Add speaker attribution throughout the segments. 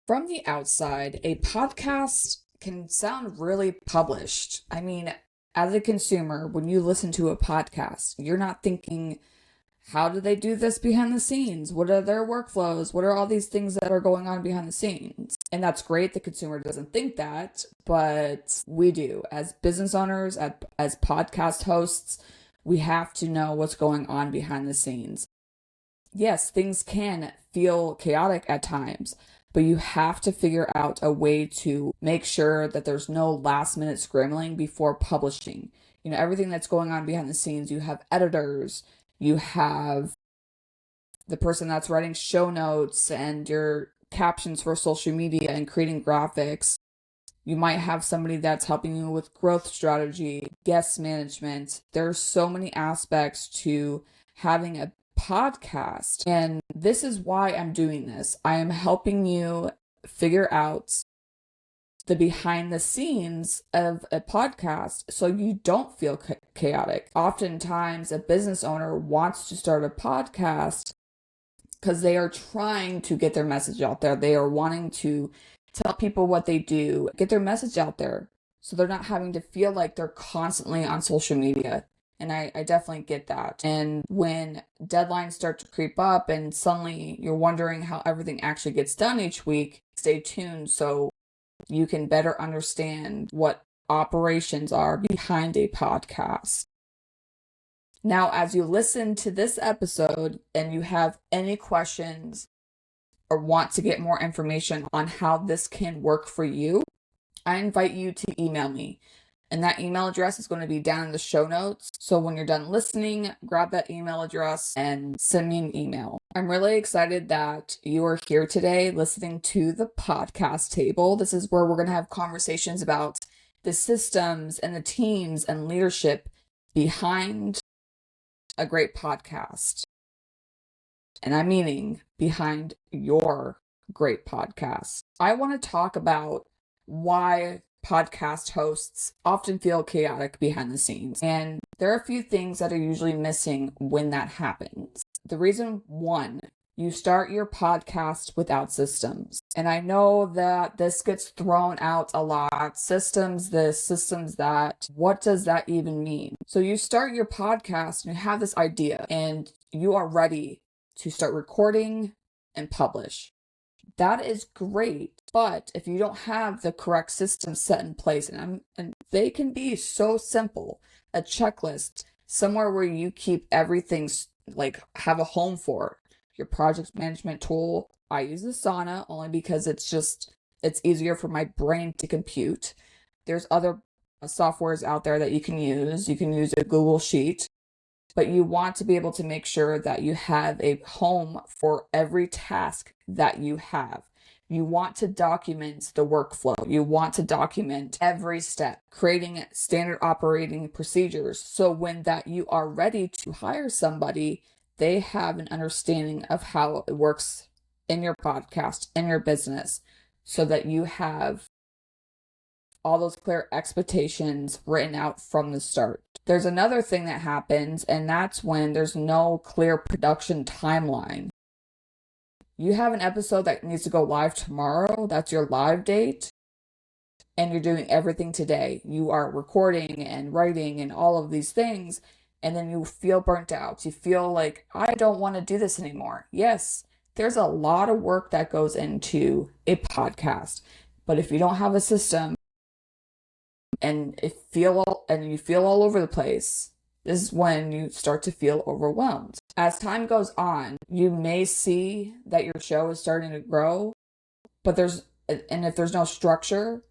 Speaker 1: From the outside, a podcast can sound really published. I mean, as a consumer, when you listen to a podcast, you're not thinking, how do they do this behind the scenes? What are their workflows? What are all these things that are going on behind the scenes? And that's great. The consumer doesn't think that, but we do. As business owners, as podcast hosts, we have to know what's going on behind the scenes. Yes, things can feel chaotic at times, but you have to figure out a way to make sure that there's no last minute scrambling before publishing. Everything that's going on behind the scenes, you have editors, you have the person that's writing show notes and your captions for social media and creating graphics. You might have somebody that's helping you with growth strategy, guest management. There's so many aspects to having a podcast. And this is why I'm doing this. I am helping you figure out the behind the scenes of a podcast so you don't feel chaotic. Oftentimes, a business owner wants to start a podcast because they are trying to get their message out there. They are wanting to tell people what they do, get their message out there so they're not having to feel like they're constantly on social media. And I definitely get that. And when deadlines start to creep up and suddenly you're wondering how everything actually gets done each week, stay tuned so you can better understand what operations are behind a podcast. Now, as you listen to this episode and you have any questions or want to get more information on how this can work for you, I invite you to email me. And that email address is going to be down in the show notes. So when you're done listening, grab that email address and send me an email. I'm really excited that you are here today listening to the podcast table. This is where we're going to have conversations about the systems and the teams and leadership behind a great podcast. And I'm meaning behind your great podcast. I want to talk about why podcast hosts often feel chaotic behind the scenes. And there are a few things that are usually missing when that happens. The reason one, you start your podcast without systems. And I know that this gets thrown out a lot. Systems this, systems that. What does that even mean? So you start your podcast and you have this idea and you are ready to start recording and publish. That is great, but if you don't have the correct system set in place, and they can be so simple, a checklist, somewhere where you keep everything, like have a home for your project management tool. I use Asana only because it's easier for my brain to compute. There's other softwares out there that you can use. You can use a Google Sheet. But you want to be able to make sure that you have a home for every task that you have. You want to document the workflow. You want to document every step, creating standard operating procedures. So when that you are ready to hire somebody, they have an understanding of how it works in your podcast, in your business, so that you have all those clear expectations written out from the start. There's another thing that happens, and that's when there's no clear production timeline. You have an episode that needs to go live tomorrow. That's your live date. And you're doing everything today. You are recording and writing and all of these things. And then you feel burnt out. You feel like, I don't want to do this anymore. Yes, there's a lot of work that goes into a podcast. But if you don't have a system, and you feel all over the place, this is when you start to feel overwhelmed. As time goes on, you may see that your show is starting to grow, but if there's no structure,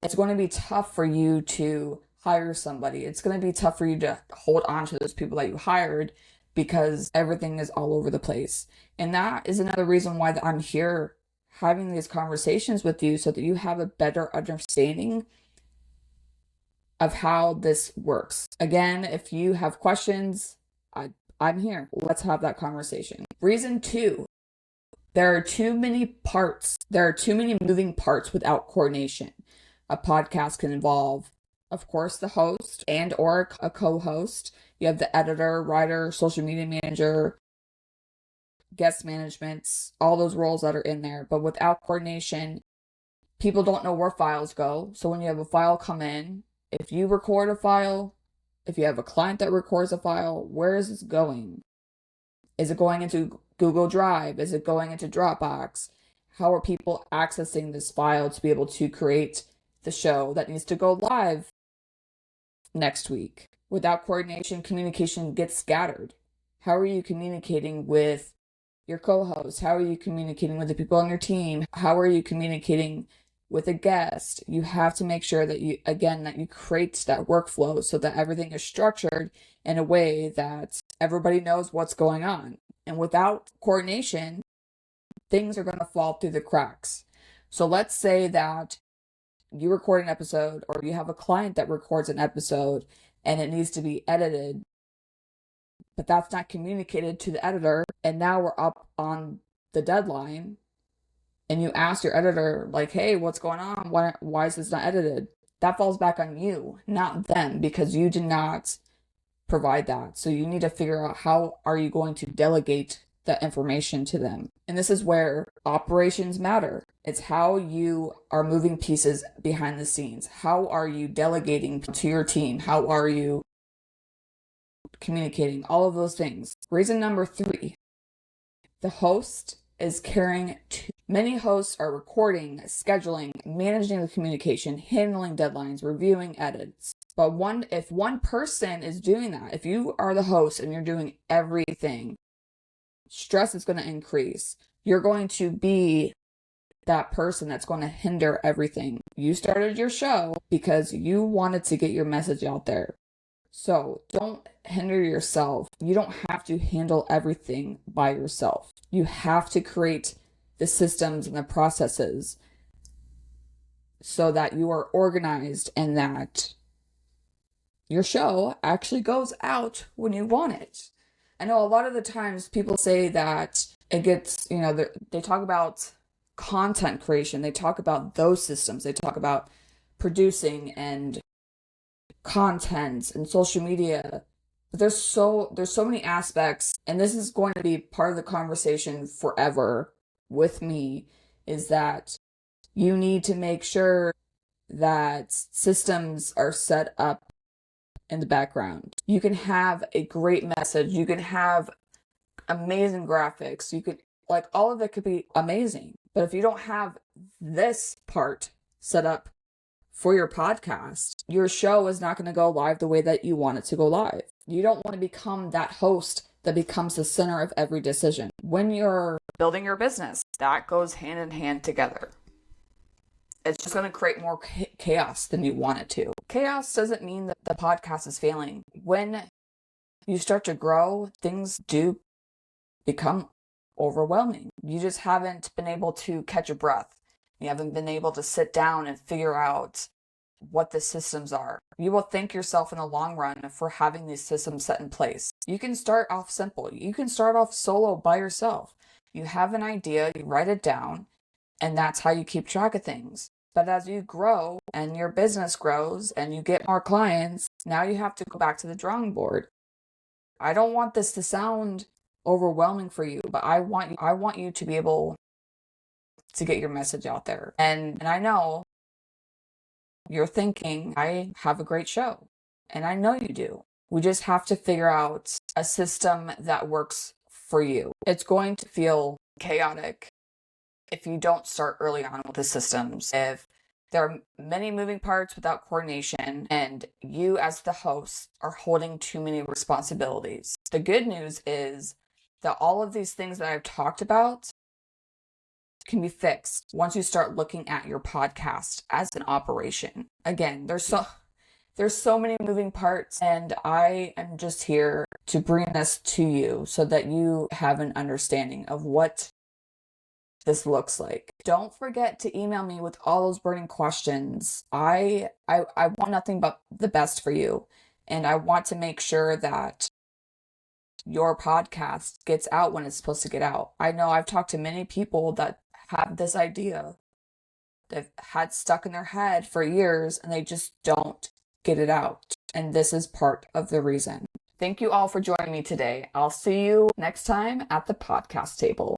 Speaker 1: it's going to be tough for you to hire somebody. It's going to be tough for you to hold on to those people that you hired because everything is all over the place. And that is another reason why I'm here having these conversations with you so that you have a better understanding of how this works. Again, if you have questions, I'm here. Let's have that conversation. Reason 2, there are too many parts. There are too many moving parts without coordination. A podcast can involve, of course, the host and or a co-host. You have the editor, writer, social media manager, guest managements, all those roles that are in there. But without coordination, people don't know where files go. So when you have a file come in, if you record a file, if you have a client that records a file, where is this going? Is it going into Google Drive? Is it going into Dropbox? How are people accessing this file to be able to create the show that needs to go live next week? Without coordination, communication gets scattered. How are you communicating with your co-host? How are you communicating with the people on your team? How are you communicating with a guest? You have to make sure that you create that workflow so that everything is structured in a way that everybody knows what's going on. And without coordination, things are going to fall through the cracks. So let's say that you record an episode, or you have a client that records an episode and it needs to be edited, but that's not communicated to the editor, and now we're up on the deadline, and you ask your editor, like, hey, what's going on? Why is this not edited? That falls back on you, not them, because you did not provide that. So you need to figure out, how are you going to delegate that information to them? And this is where operations matter. It's how you are moving pieces behind the scenes. How are you delegating to your team? How are you communicating? All of those things. Reason number 3, the host is carrying many hosts are recording, scheduling, managing the communication, handling deadlines, reviewing edits. But if one person is doing that, if you are the host and you're doing everything, stress is going to increase. You're going to be that person that's going to hinder everything. You started your show because you wanted to get your message out there. So don't hinder yourself. You don't have to handle everything by yourself. You have to create the systems and the processes so that you are organized and that your show actually goes out when you want it. I know a lot of the times people say that it gets, they talk about content creation. They talk about those systems. They talk about producing and content and social media. But there's so many aspects, and this is going to be part of the conversation forever with me, is that you need to make sure that systems are set up in the background. You can have a great message. You can have amazing graphics. You could, all of it could be amazing. But if you don't have this part set up for your podcast, your show is not going to go live the way that you want it to go live. You don't want to become that host that becomes the center of every decision. When you're building your business, that goes hand in hand together. It's just going to create more chaos than you want it to. Chaos doesn't mean that the podcast is failing. When you start to grow, things do become overwhelming. You just haven't been able to catch your breath. You haven't been able to sit down and figure out what the systems are. You will thank yourself in the long run for having these systems set in place. You can start off simple. You can start off solo by yourself. You have an idea, you write it down, and that's how you keep track of things. But as you grow and your business grows and you get more clients, now you have to go back to the drawing board. I don't want this to sound overwhelming for you, but I want you to be able to get your message out there. And I know you're thinking, I have a great show. And I know you do. We just have to figure out a system that works for you. It's going to feel chaotic if you don't start early on with the systems. If there are many moving parts without coordination and you as the host are holding too many responsibilities. The good news is that all of these things that I've talked about can be fixed once you start looking at your podcast as an operation. Again, there's so many moving parts, and I am just here to bring this to you so that you have an understanding of what this looks like. Don't forget to email me with all those burning questions. I want nothing but the best for you, and I want to make sure that your podcast gets out when it's supposed to get out. I know I've talked to many people that have this idea they've had stuck in their head for years and they just don't get it out. And this is part of the reason. Thank you all for joining me today. I'll see you next time at the podcast table.